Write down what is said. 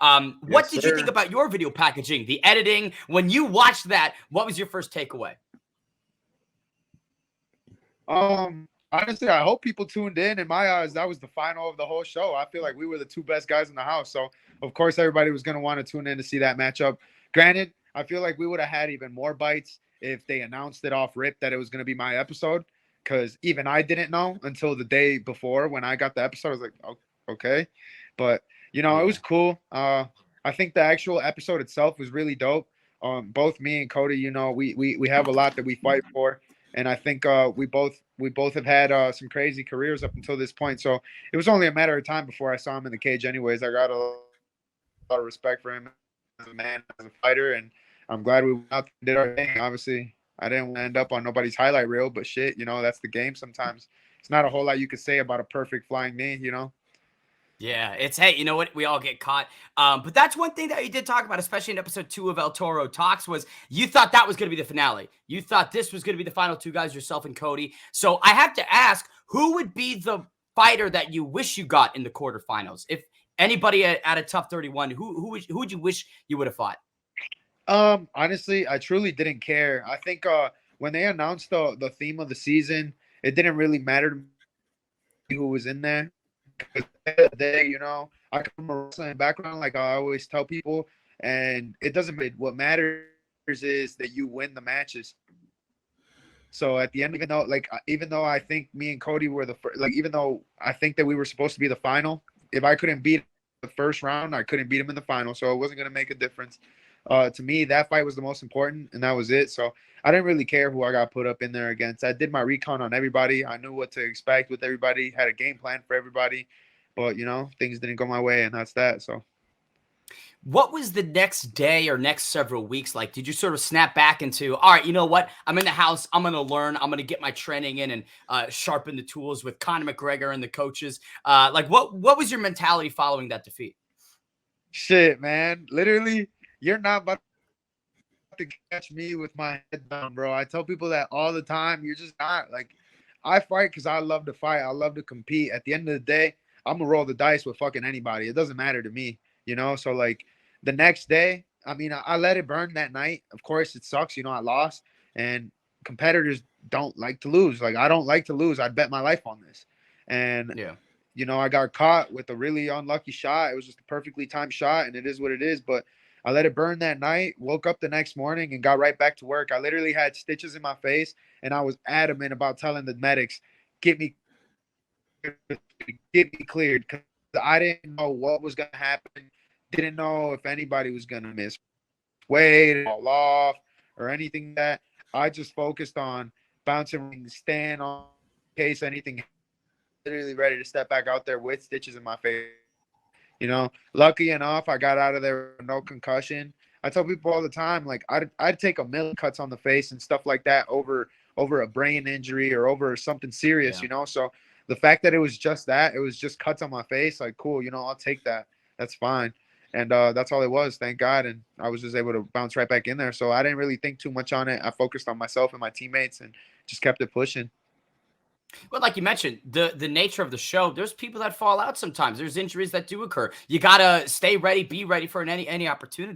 What Yes, did you think sir. about your video packaging, the editing? When you watched that, what was your first takeaway? Honestly, I hope people tuned in. In my eyes, that was the final of the whole show. I feel like we were the two best guys in the house. So, of course, everybody was going to want to tune in to see that matchup. Granted, I feel like we would have had even more bites if they announced it off rip that it was going to be my episode. Because even I didn't know until the day before when I got the episode. I was like, oh, okay. But, it was Yeah. cool. I think the actual episode itself was really dope. Both me and Cody, we have a lot that we fight for, and I think we both have had some crazy careers up until this point. So it was only a matter of time before I saw him in the cage. Anyways, I got a lot of respect for him as a man, as a fighter, and I'm glad we went out there and did our thing. Obviously, I didn't want to end up on nobody's highlight reel, but shit, that's the game. Sometimes it's not a whole lot you could say about a perfect flying knee. Yeah, it's hey, you know what? We all get caught. But that's one thing that you did talk about, especially in episode 2 of El Toro Talks, was you thought that was going to be the finale. You thought this was going to be the final two guys, yourself and Cody. So I have to ask, who would be the fighter that you wish you got in the quarterfinals? If anybody at a tough 31, who would you wish you would have fought? Honestly, I truly didn't care. I think when they announced the theme of the season, it didn't really matter to me who was in there because at the end of the day, I come from a wrestling background, like I always tell people, and it doesn't matter what matters is that you win the matches. So at the end of the day, even though I think me and Cody were the first, like even though I think that we were supposed to be the final, if I couldn't beat him in the first round, I couldn't beat him in the final, so it wasn't gonna make a difference. To me, that fight was the most important, and that was it. So I didn't really care who I got put up in there against. I did my recon on everybody. I knew what to expect with everybody. Had a game plan for everybody, but things didn't go my way, and that's that. So What was the next day or next several weeks like? Did you sort of snap back into, all right, you know what? I'm in the house. I'm going to learn. I'm going to get my training in and sharpen the tools with Conor McGregor and the coaches. What was your mentality following that defeat? shit, man. Literally, you're not about to catch me with my head down, bro. I tell people that all the time. You're just not like. I fight because I love to fight. I love to compete. At the end of the day, I'm gonna roll the dice with fucking anybody. It doesn't matter to me, So like the next day, I mean, I let it burn that night. Of course, it sucks. I lost, and competitors don't like to lose. Like I don't like to lose. I'd bet my life on this, and Yeah. I got caught with a really unlucky shot. It was just a perfectly timed shot, and it is what it is. But I let it burn that night, woke up the next morning, and got right back to work. I literally had stitches in my face, and I was adamant about telling the medics, get me cleared, get me cleared, because I didn't know what was going to happen. Didn't know if anybody was going to miss weight or fall off or anything like that. I just focused on bouncing, stand on in case anything happened. I was literally ready to step back out there with stitches in my face. Lucky enough, I got out of there with no concussion. I tell people all the time, like I'd take a million cuts on the face and stuff like that over a brain injury or over something serious. Yeah. So the fact that it was just that, it was just cuts on my face, like cool. I'll take that. That's fine. And that's all it was. Thank God. And I was just able to bounce right back in there. So I didn't really think too much on it. I focused on myself and my teammates and just kept it pushing. Well, like you mentioned, the nature of the show, there's people that fall out sometimes. There's injuries that do occur. You gotta stay ready, be ready for any opportunity.